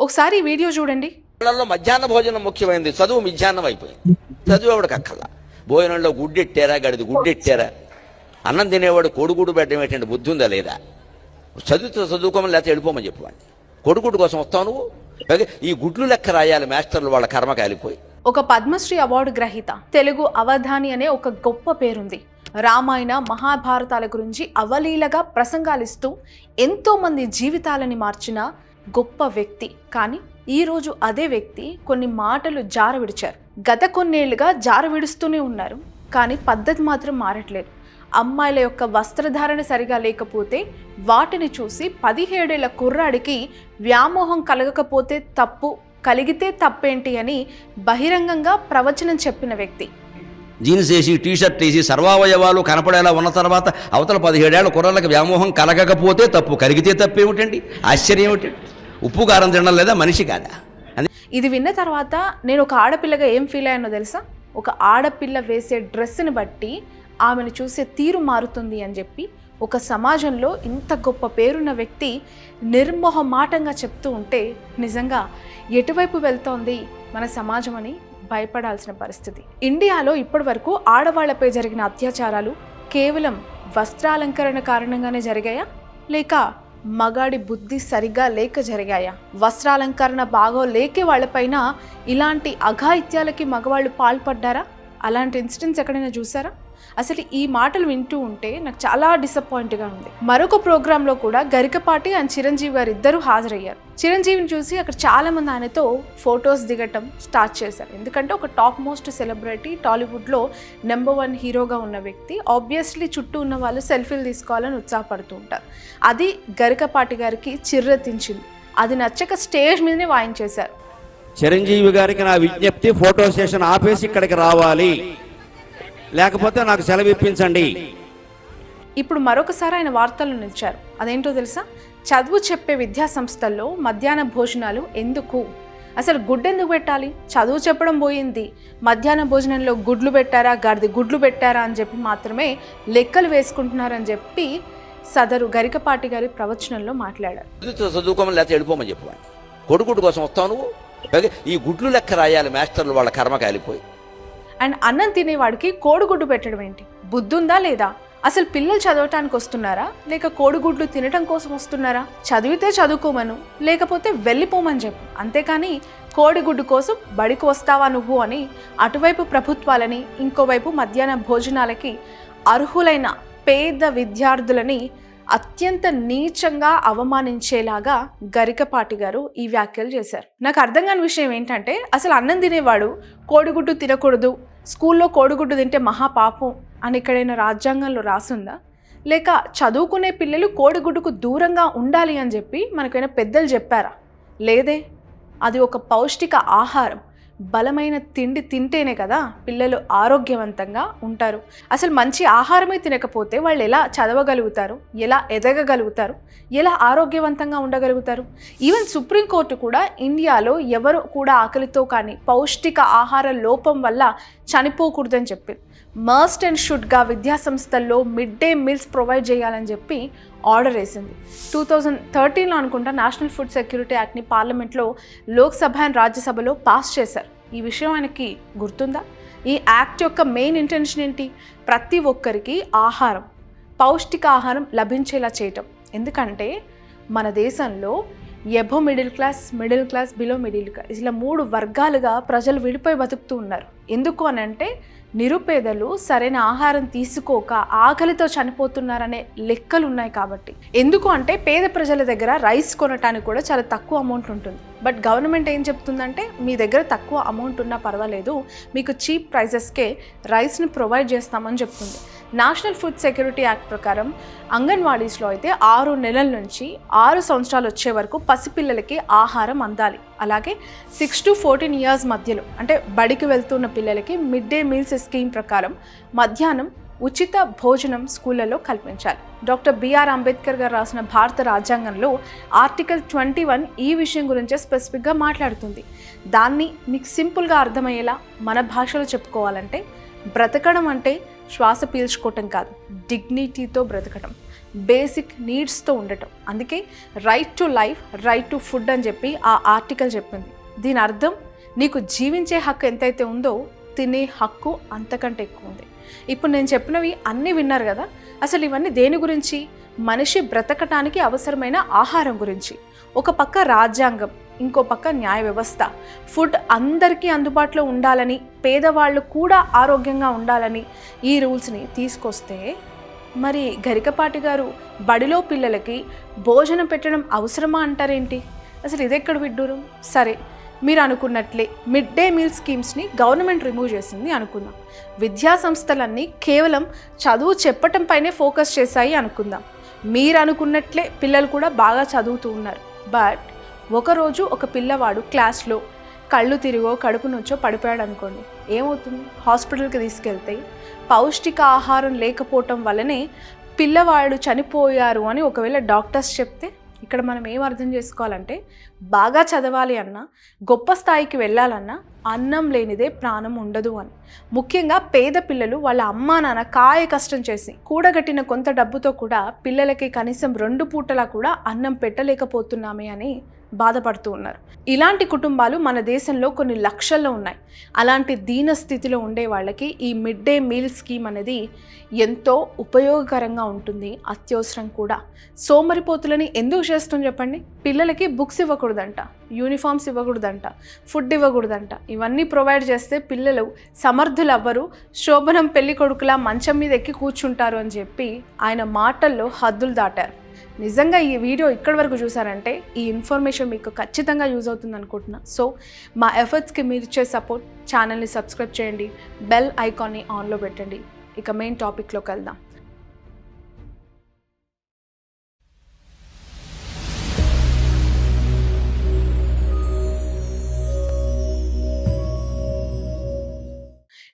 ఒకసారి ఈ వీడియో చూడండి. మధ్యాహ్న భోజనం ముఖ్యమైనది, చదువు మిధ్యాహ్నం అయిపోయింది. చదువు ఎవడికి అక్కల్లా. భోజనంలో గుడ్డెట్టారా, గడిది గుడ్డెట్టారా, అన్నం తినేవాడు కోడిగుడ్డు పెట్టడం ఏంటంటే బుద్ధి ఉందా లేదా? చదువుకోమని లేకపోతే వెళ్ళిపోమని చెప్పువాడిని. కోడిగుడ్డు కోసం వస్తావు నువ్వు? ఈ గుడ్లు లెక్క రాయాలి మాస్టర్లు, వాళ్ళ కర్మ కాలిపోయి. ఒక పద్మశ్రీ అవార్డు గ్రహీత, తెలుగు అవధాని అనే ఒక గొప్ప పేరుంది. రామాయణ మహాభారతాల గురించి అవలీలగా ప్రసంగాలిస్తూ ఎంతో మంది జీవితాలని మార్చిన గొప్ప వ్యక్తి. కానీ ఈరోజు అదే వ్యక్తి కొన్ని మాటలు జారవిడిచారు. గత కొన్నేళ్లుగా జారవిడుస్తూనే ఉన్నారు, కానీ పద్ధతి మాత్రం మారట్లేదు. అమ్మాయిల యొక్క వస్త్రధారణ సరిగా లేకపోతే వాటిని చూసి 17 ఏళ్ల కుర్రాడికి వ్యామోహం కలగకపోతే తప్పు, కలిగితే తప్పేంటి అని బహిరంగంగా ప్రవచనం చెప్పిన వ్యక్తి. జీన్స్ వేసి టీషర్ట్ వేసి సర్వావయవాలు కనపడేలా ఉన్న తర్వాత అవతల 17 ఏళ్ల కుర్రాళ్ళకి వ్యామోహం కలగకపోతే తప్పు, కలిగితే తప్పు ఏమిటండి? ఆశ్చర్యం ఏమిటండి? ఉప్పు కారం తినడం లేదా? మనిషి కాదా? ఇది విన్న తర్వాత నేను ఒక ఆడపిల్లగా ఏం ఫీల్ అయ్యానో తెలుసా? ఒక ఆడపిల్ల వేసే డ్రెస్ని బట్టి ఆమెను చూసే తీరు మారుతుంది అని చెప్పి ఒక సమాజంలో ఇంత గొప్ప పేరున్న వ్యక్తి నిర్మోహమాటంగా చెప్తూ ఉంటే నిజంగా ఎటువైపు వెళ్తోంది మన సమాజం అని భయపడాల్సిన పరిస్థితి. ఇండియాలో ఇప్పటి వరకు ఆడవాళ్లపై జరిగిన అత్యాచారాలు కేవలం వస్త్రాలంకరణ కారణంగానే జరిగాయా, లేక మగాడి బుద్ధి సరిగా లేక జరిగాయా? వస్త్రాలంకరణ బాగో లేకే వాళ్ళపైన ఇలాంటి అఘాయిత్యాలకి మగవాళ్ళు పాల్పడ్డారా? అలాంటి ఇన్సిడెంట్స్ ఎక్కడైనా చూసారా? అసలు ఈ మాటలు వింటూ ఉంటే నాకు చాలా డిసప్పాయింట్గా ఉంది. మరొక ప్రోగ్రాంలో కూడా గరికపాటి అండ్ చిరంజీవి గారు ఇద్దరు హాజరయ్యారు. చిరంజీవిని చూసి అక్కడ చాలా మంది ఆయనతో ఫొటోస్ దిగటం స్టార్ట్ చేశారు. ఎందుకంటే ఒక టాప్ మోస్ట్ సెలబ్రిటీ, టాలీవుడ్లో నెంబర్ 1 హీరోగా ఉన్న వ్యక్తి. ఆబ్వియస్లీ చుట్టూ ఉన్న వాళ్ళు సెల్ఫీలు తీసుకోవాలని ఉత్సాహపడుతూ ఉంటారు. అది గరికపాటి గారికి చిర్రెత్తించింది. అది నచ్చక స్టేజ్ మీదనే వాయించేశారు. చిరంజీవి గారికి నా విజ్ఞప్తి, ఫోటో సెషన్ ఆపేసి ఇక్కడికి రావాలి, లేకపోతే నాకు సెలవు ఇప్పించండి. ఇప్పుడు మరొకసారి ఆయన వార్తల్లో నిలిచారు. అదేంటో తెలుసా? చదువు చెప్పే విద్యా సంస్థల్లో మధ్యాహ్న భోజనాలు ఎందుకు? అసలు గుడ్డు ఎందుకు పెట్టాలి? చదువు చెప్పడం పోయింది, మధ్యాహ్న భోజనంలో గుడ్లు పెట్టారా, గాడిది గుడ్లు పెట్టారా అని చెప్పి మాత్రమే లెక్కలు వేసుకుంటున్నారని చెప్పి సదరు గరికపాటి గారి ప్రవచనంలో మాట్లాడారు. చదువుకోమని లేకపోతే వెళ్ళిపోమని చెప్పువాడిని. కోడిగుడ్డు కోసం వస్తావు నువ్వు? ఈ గుడ్లు లెక్క రాయాలి మాస్టర్లు, వాళ్ళ కర్మ కాలిపోయి. అండ్ అన్నం తినేవాడికి కోడిగుడ్డు పెట్టడం ఏంటి? బుద్ధుందా లేదా? అసలు పిల్లలు చదవటానికి వస్తున్నారా, లేక కోడిగుడ్లు తినటం కోసం వస్తున్నారా? చదివితే చదువుకోమను, లేకపోతే వెళ్ళిపోమని చెప్పు. అంతేకాని కోడిగుడ్డు కోసం బడికి వస్తావా నువ్వు అని అటువైపు ప్రభుత్వాలని, ఇంకోవైపు మధ్యాహ్న భోజనాలకి అర్హులైన పేద విద్యార్థులని అత్యంత నీచంగా అవమానించేలాగా గరికపాటి గారు ఈ వ్యాఖ్యలు చేశారు. నాకు అర్థం కాని విషయం ఏంటంటే, అసలు అన్నం తినేవాడు కోడిగుడ్డు తినకూడదు, స్కూల్లో కోడిగుడ్డు తింటే మహాపాపం అని ఎక్కడైనా రాజ్యాంగంలో రాసుందా? లేక చదువుకునే పిల్లలు కోడిగుడ్డుకు దూరంగా ఉండాలి అని చెప్పి మనకైనా పెద్దలు చెప్పారా? లేదే. అది ఒక పౌష్టిక ఆహారం, బలమైన తిండి తింటేనే కదా పిల్లలు ఆరోగ్యవంతంగా ఉంటారు. అసలు మంచి ఆహారమే తినకపోతే వాళ్ళు ఎలా చదవగలుగుతారు, ఎలా ఎదగగలుగుతారు, ఎలా ఆరోగ్యవంతంగా ఉండగలుగుతారు? ఈవెన్ సుప్రీంకోర్టు కూడా ఇండియాలో ఎవరు కూడా ఆకలితో కానీ పౌష్టిక ఆహార లోపం వల్ల చనిపోకూడదని చెప్పింది. మస్ట్ అండ్ షుడ్గా విద్యాసంస్థల్లో మిడ్ డే మీల్స్ ప్రొవైడ్ చేయాలని చెప్పి ఆర్డర్ వేసింది. 2013లో అనుకుంటా నేషనల్ ఫుడ్ సెక్యూరిటీ యాక్ట్ని పార్లమెంట్లో, లోక్సభ అండ్ రాజ్యసభలో పాస్ చేశారు. ఈ విషయం ఆయనకి గుర్తుందా? ఈ యాక్ట్ యొక్క మెయిన్ ఇంటెన్షన్ ఏంటి? ప్రతి ఒక్కరికి ఆహారం, పౌష్టిక ఆహారం లభించేలా చేయటం. ఎందుకంటే మన దేశంలో above middle class, below middle class, ఇలా 3 వర్గాలుగా ప్రజలు విడిపోయి బతుకుతూ ఉన్నారు. ఎందుకు అని అంటే నిరుపేదలు సరైన ఆహారం తీసుకోక ఆకలితో చనిపోతున్నారనే లెక్కలు ఉన్నాయి కాబట్టి. ఎందుకు అంటే పేద ప్రజల దగ్గర రైస్ కొనటానికి కూడా చాలా తక్కువ అమౌంట్ ఉంటుంది. బట్ గవర్నమెంట్ ఏం చెప్తుందంటే, మీ దగ్గర తక్కువ అమౌంట్ ఉన్నా పర్వాలేదు, మీకు చీప్ ప్రైజెస్కే రైస్ని ప్రొవైడ్ చేస్తామని చెప్తుంది. నేషనల్ ఫుడ్ సెక్యూరిటీ యాక్ట్ ప్రకారం అంగన్వాడీస్లో అయితే 6 నెలల నుంచి 6 సంవత్సరాలు వచ్చే వరకు పసిపిల్లలకి ఆహారం అందాలి. అలాగే 6 to 14 years మధ్యలో అంటే బడికి వెళ్తున్న పిల్లలకి మిడ్ డే మీల్స్ స్కీమ్ ప్రకారం మధ్యాహ్నం ఉచిత భోజనం స్కూళ్ళలో కల్పించాలి. డాక్టర్ బిఆర్ అంబేద్కర్ గారు రాసిన భారత రాజ్యాంగంలో ఆర్టికల్ 21 ఈ విషయం గురించే స్పెసిఫిక్గా మాట్లాడుతుంది. దాన్ని మీకు సింపుల్గా అర్థమయ్యేలా మన భాషలో చెప్పుకోవాలంటే, బ్రతకడం అంటే శ్వాస పీల్చుకోవటం కాదు, డిగ్నిటీతో బ్రతకడం. బేసిక్ నీడ్స్తో ఉండటం. అందుకే right to life, right to food అని చెప్పి ఆ ఆర్టికల్ చెప్పింది. దీని అర్థం నీకు జీవించే హక్కు ఎంతైతే ఉందో తినే హక్కు అంతకంటే ఎక్కువ ఉంది. ఇప్పుడు నేను చెప్పినవి అన్నీ విన్నారు కదా. అసలు ఇవన్నీ దేని గురించి? మనిషి బ్రతకటానికి అవసరమైన ఆహారం గురించి. ఒక పక్క రాజ్యాంగం, ఇంకో పక్క న్యాయ వ్యవస్థ. ఫుడ్ అందరికీ అందుబాటులో ఉండాలని, పేదవాళ్ళు కూడా ఆరోగ్యంగా ఉండాలని ఈ రూల్స్ని తీసుకొస్తే మరి గరికపాటి గారు బడిలో పిల్లలకి భోజనం పెట్టడం అవసరమా అంటారేంటి? అసలు ఇదెక్కడ విడ్డూరం? సరే, మీరు అనుకున్నట్లే మిడ్ డే మీల్ స్కీమ్స్ని గవర్నమెంట్ రిమూవ్ చేసింది అనుకుందాం. విద్యా సంస్థలన్నీ కేవలం చదువు చెప్పటం పైనే ఫోకస్ చేశాయి అనుకుందాం. మీరు అనుకున్నట్లే పిల్లలు కూడా బాగా చదువుతూ ఉన్నారు. బట్ ఒకరోజు ఒక పిల్లవాడు క్లాస్లో కళ్ళు తిరిగో కడుపు నుంచో పడిపోయాడు అనుకోండి, ఏమవుతుంది? హాస్పిటల్కి తీసుకెళ్తే పౌష్టిక ఆహారం లేకపోవటం వల్లనే పిల్లవాడు చనిపోయారు అని ఒకవేళ డాక్టర్స్ చెప్తే, ఇక్కడ మనం ఏం అర్థం చేసుకోవాలంటే, బాగా చదవాలి అన్నా, గొప్ప స్థాయికి వెళ్ళాలన్నా అన్నం లేనిదే ప్రాణం ఉండదు అని. ముఖ్యంగా పేద పిల్లలు వాళ్ళ అమ్మా నాన్న కాయ కష్టం చేసి కూడగట్టిన కొంత డబ్బుతో కూడా పిల్లలకి కనీసం 2 పూటలా కూడా అన్నం పెట్టలేకపోతున్నామే అని బాధపడుతూ ఉన్నారు. ఇలాంటి కుటుంబాలు మన దేశంలో కొన్ని లక్షల్లో ఉన్నాయి. అలాంటి దీన స్థితిలో ఉండే వాళ్ళకి ఈ మిడ్ డే మీల్ స్కీమ్ అనేది ఎంతో ఉపయోగకరంగా ఉంటుంది, అత్యవసరం కూడా. సోమరిపోతులని ఎందుకు చేస్తుంది చెప్పండి? పిల్లలకి బుక్స్ ఇవ్వకూడదంట, యూనిఫామ్స్ ఇవ్వకూడదంట, ఫుడ్ ఇవ్వకూడదంట. ఇవన్నీ ప్రొవైడ్ చేస్తే పిల్లలు సమర్థులు అవ్వరు, శోభనం పెళ్లి కొడుకులా మంచం మీద ఎక్కి కూర్చుంటారు అని చెప్పి ఆయన మాటల్లో హద్దులు దాటారు. నిజంగా ఈ వీడియో ఇక్కడి వరకు చూసారంటే ఈ ఇన్ఫర్మేషన్ మీకు ఖచ్చితంగా యూజ్ అవుతుంది అనుకుంటున్నా. సో మా ఎఫర్ట్స్కి మీరు ఇచ్చే సపోర్ట్, ఛానల్ని సబ్స్క్రైబ్ చేయండి, బెల్ ఐకాన్ని ఆన్లో పెట్టండి. ఇక మెయిన్ టాపిక్లోకి వెళ్దాం.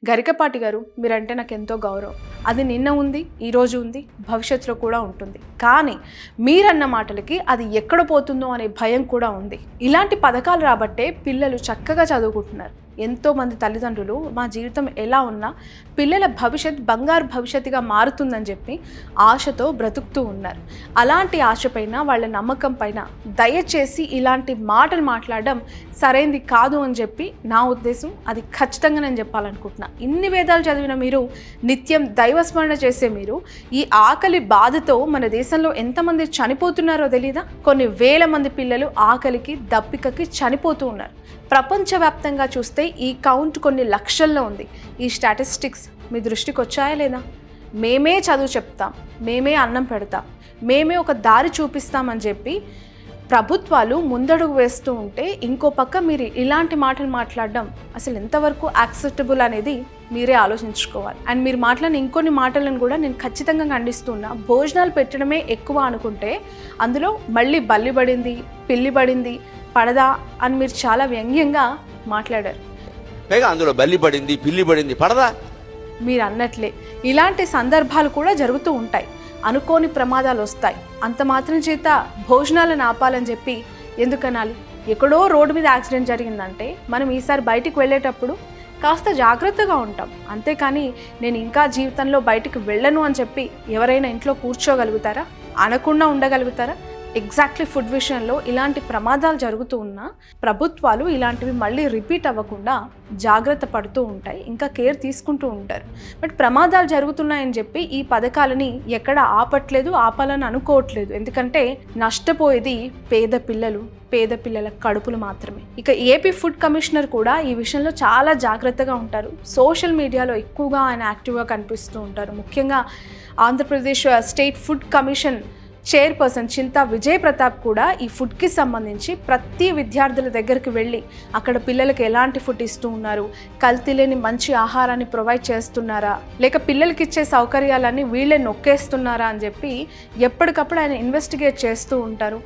గరికపాటి గారు, మీరంటే నాకు ఎంతో గౌరవం. అది నిన్న ఉంది, ఈరోజు ఉంది, భవిష్యత్తులో కూడా ఉంటుంది. కానీ మీరన్న మాటలకి అది ఎక్కడ పోతుందో అనే భయం కూడా ఉంది. ఇలాంటి పథకాలు రాబట్టే పిల్లలు చక్కగా చదువుకుంటున్నారు. ఎంతోమంది తల్లిదండ్రులు మా జీవితం ఎలా ఉన్నా పిల్లల భవిష్యత్ బంగారు భవిష్యత్తుగా మారుతుందని చెప్పి ఆశతో బ్రతుకుతూ ఉన్నారు. అలాంటి ఆశపైన, వాళ్ళ నమ్మకం పైన దయచేసి ఇలాంటి మాటలు మాట్లాడడం సరైంది కాదు అని చెప్పి నా ఉద్దేశం. అది ఖచ్చితంగా నేను చెప్పాలనుకుంటున్నా. ఇన్ని వేదాలు చదివిన మీరు, నిత్యం దైవస్మరణ చేసే మీరు, ఈ ఆకలి బాధతో మన దేశంలో ఎంతమంది చనిపోతున్నారో తెలీదా? కొన్ని వేల మంది పిల్లలు ఆకలికి, దప్పికకి చనిపోతూ ఉన్నారు. ప్రపంచవ్యాప్తంగా చూస్తే ఈ కౌంట్ కొన్ని లక్షల్లో ఉంది. ఈ స్టాటిస్టిక్స్ మీ దృష్టికి వచ్చాయా లేదా? మేమే చదువు చెప్తాం, మేమే అన్నం పెడతాం, మేమే ఒక దారి చూపిస్తామని చెప్పి ప్రభుత్వాలు ముందడుగు వేస్తూ ఉంటే, ఇంకో పక్క మీరు ఇలాంటి మాటలు మాట్లాడడం అసలు ఎంతవరకు యాక్సెప్టబుల్ అనేది మీరే ఆలోచించుకోవాలి. అండ్ మీరు మాట్లాడిన ఇంకొన్ని మాటలను కూడా నేను ఖచ్చితంగా ఖండిస్తున్నా. భోజనాలు పెట్టడమే ఎక్కువ అనుకుంటే అందులో మళ్ళీ బల్లి పడింది, పిల్లి పడింది, పడదా అని మీరు చాలా వ్యంగ్యంగా మాట్లాడారు. పైగా అందులో బల్లి పడింది, పిల్లి పడింది, పడదా? మీరు అన్నట్లే ఇలాంటి సందర్భాలు కూడా జరుగుతూ ఉంటాయి. అనుకోని ప్రమాదాలు వస్తాయి. అంత మాత్రం చేత భోజనాలను ఆపాలని చెప్పి ఎందుకనాలి? ఎక్కడో రోడ్డు మీద యాక్సిడెంట్ జరిగిందంటే మనం ఈసారి బయటికి వెళ్ళేటప్పుడు కాస్త జాగ్రత్తగా ఉంటాం. అంతేకాని నేను ఇంకా జీవితంలో బయటికి వెళ్ళను అని చెప్పి ఎవరైనా ఇంట్లో కూర్చోగలుగుతారా? అనకుండా ఉండగలుగుతారా? ఎగ్జాక్ట్లీ ఫుడ్ విషయంలో ఇలాంటి ప్రమాదాలు జరుగుతూ ఉన్నా ప్రభుత్వాలు ఇలాంటివి మళ్ళీ రిపీట్ అవ్వకుండా జాగ్రత్త పడుతూ ఉంటాయి, ఇంకా కేర్ తీసుకుంటూ ఉంటారు. బట్ ప్రమాదాలు జరుగుతున్నాయని చెప్పి ఈ పథకాలని ఎక్కడ ఆపట్లేదు, ఆపాలని అనుకోవట్లేదు. ఎందుకంటే నష్టపోయేది పేద పిల్లలు, పేద పిల్లల కడుపులు మాత్రమే. ఇక ఏపీ ఫుడ్ కమిషనర్ కూడా ఈ విషయంలో చాలా జాగ్రత్తగా ఉంటారు. సోషల్ మీడియాలో ఎక్కువగా ఆయన యాక్టివ్గా కనిపిస్తూ ఉంటారు. ముఖ్యంగా Andhra Pradesh state food commission chairperson Chinta Vijay Pratap కూడా ఈ ఫుడ్కి సంబంధించి ప్రతి విద్యార్థుల దగ్గరికి వెళ్ళి అక్కడ పిల్లలకి ఎలాంటి ఫుడ్ ఇస్తూ ఉన్నారు, కల్తీ లేని మంచి ఆహారాన్ని ప్రొవైడ్ చేస్తున్నారా, లేక పిల్లలకి ఇచ్చే సౌకర్యాలన్నీ వీళ్ళే నొక్కేస్తున్నారా అని చెప్పి ఎప్పటికప్పుడు ఆయన ఇన్వెస్టిగేట్ చేస్తూ ఉంటారు,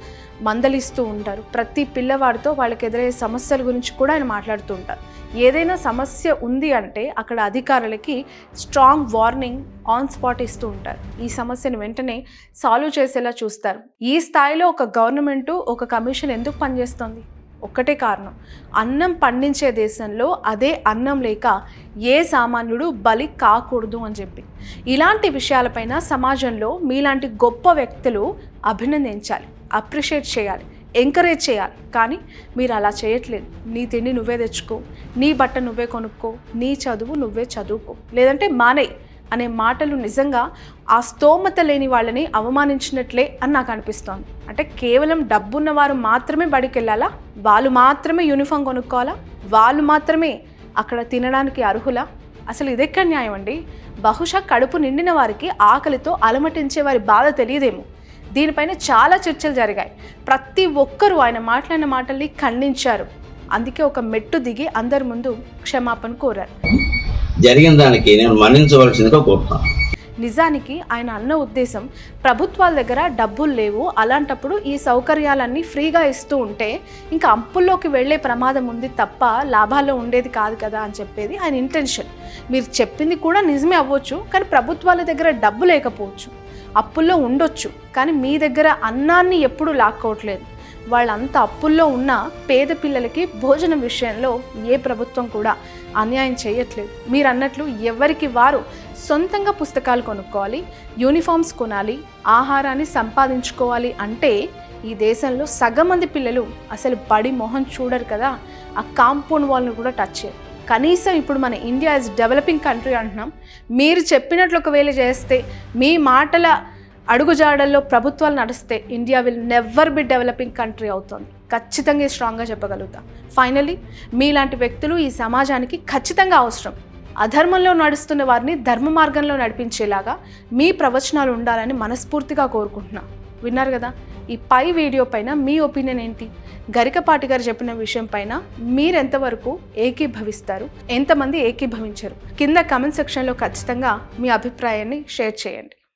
మందలిస్తూ ఉంటారు. ప్రతి పిల్లవాడితో వాళ్ళకి ఎదురయ్యే సమస్యల గురించి కూడా ఆయన మాట్లాడుతూ ఉంటారు. ఏదైనా సమస్య ఉంది అంటే అక్కడ అధికారులకి స్ట్రాంగ్ వార్నింగ్ ఆన్ స్పాట్ ఇస్తూ ఉంటారు. ఈ సమస్యను వెంటనే సాల్వ్ చేసేలా చూస్తారు. ఈ స్థాయిలో ఒక గవర్నమెంటు, ఒక కమిషన్ ఎందుకు పనిచేస్తుంది? ఒక్కటే కారణం, అన్నం పండించే దేశంలో అదే అన్నం లేక ఏ సామాన్యుడు బలి కాకూడదు అని చెప్పి. ఇలాంటి విషయాలపైన సమాజంలో మీలాంటి గొప్ప వ్యక్తులు అభినందించాలి, అప్రిషియేట్ చేయాలి, ఎంకరేజ్ చేయాలి. కానీ మీరు అలా చేయట్లేదు. నీ తిండి నువ్వే తెచ్చుకో, నీ బట్ట నువ్వే కొనుక్కో, నీ చదువు నువ్వే చదువుకో, లేదంటే మానేయ్ అనే మాటలు నిజంగా ఆ స్తోమత లేని వాళ్ళని అవమానించినట్లే అని నాకు అనిపిస్తోంది. అంటే కేవలం డబ్బున్న వారు మాత్రమే బడికి వెళ్ళాలా? వాళ్ళు మాత్రమే యూనిఫామ్ కొనుక్కోవాలా? వాళ్ళు మాత్రమే అక్కడ తినడానికి అర్హులా? అసలు ఇదెక్కడ న్యాయం అండి? బహుశా కడుపు నిండిన వారికి ఆకలితో అలమటించే వారి బాధ తెలియదేమో. దీనిపైన చాలా చర్చలు జరిగాయి. ప్రతి ఒక్కరూ ఆయన మాట్లాడిన మాటల్ని ఖండించారు. అందుకే ఒక మెట్టు దిగి అందరి ముందు క్షమాపణ కోరారు. జరిగిన దానికి నేను మన్నించవలసిందిగా కోరుతాను. నిజానికి ఆయన అన్న ఉద్దేశం, ప్రభుత్వాల దగ్గర డబ్బులు లేవు, అలాంటప్పుడు ఈ సౌకర్యాలన్నీ ఫ్రీగా ఇస్తూ ఉంటే ఇంకా అప్పుల్లోకి వెళ్ళే ప్రమాదం ఉంది తప్ప లాభాల్లో ఉండేది కాదు కదా అని చెప్పేది ఆయన ఇంటెన్షన్. మీరు చెప్పింది కూడా నిజమే అవ్వచ్చు, కానీ ప్రభుత్వాల దగ్గర డబ్బు లేకపోవచ్చు, అప్పుల్లో ఉండొచ్చు, కానీ మీ దగ్గర అన్నాన్ని ఎప్పుడూ లాక్కోవట్లేదు. వాళ్ళంతా అప్పుల్లో ఉన్న పేద పిల్లలకి భోజనం విషయంలో ఏ ప్రభుత్వం కూడా అన్యాయం చేయట్లేదు. మీరు అన్నట్లు ఎవరికి వారు సొంతంగా పుస్తకాలు కొనుక్కోవాలి, యూనిఫామ్స్ కొనాలి, ఆహారాన్ని సంపాదించుకోవాలి అంటే ఈ దేశంలో సగం మంది పిల్లలు అసలు బడి మొహం చూడరు కదా, ఆ కాంపౌండ్ వాల్ని కూడా టచ్ చేయరు. కనీసం ఇప్పుడు మన ఇండియా ఇస్ డెవలపింగ్ కంట్రీ అంటున్నాం. మీరు చెప్పినట్లు ఒకవేళ చేస్తే, మీ మాటల అడుగుజాడల్లో ప్రభుత్వాలు నడిస్తే India will never be developing country అవుతుంది. ఖచ్చితంగా స్ట్రాంగ్గా చెప్పగలుగుతా. ఫైనలీ మీలాంటి వ్యక్తులు ఈ సమాజానికి ఖచ్చితంగా అవసరం. అధర్మంలో నడుస్తున్న వారిని ధర్మ మార్గంలో నడిపించేలాగా మీ ప్రవచనాలు ఉండాలని మనస్ఫూర్తిగా కోరుకుంటున్నా. విన్నారు కదా, ఈ పై వీడియో పైన మీ ఒపీనియన్ ఏంటి? గరికపాటి గారు చెప్పిన విషయం పైన మీరెంతవరకు ఏకీభవిస్తారు, ఎంతమంది ఏకీభవించరు? కింద కమెంట్ సెక్షన్లో ఖచ్చితంగా మీ అభిప్రాయాన్ని షేర్ చేయండి.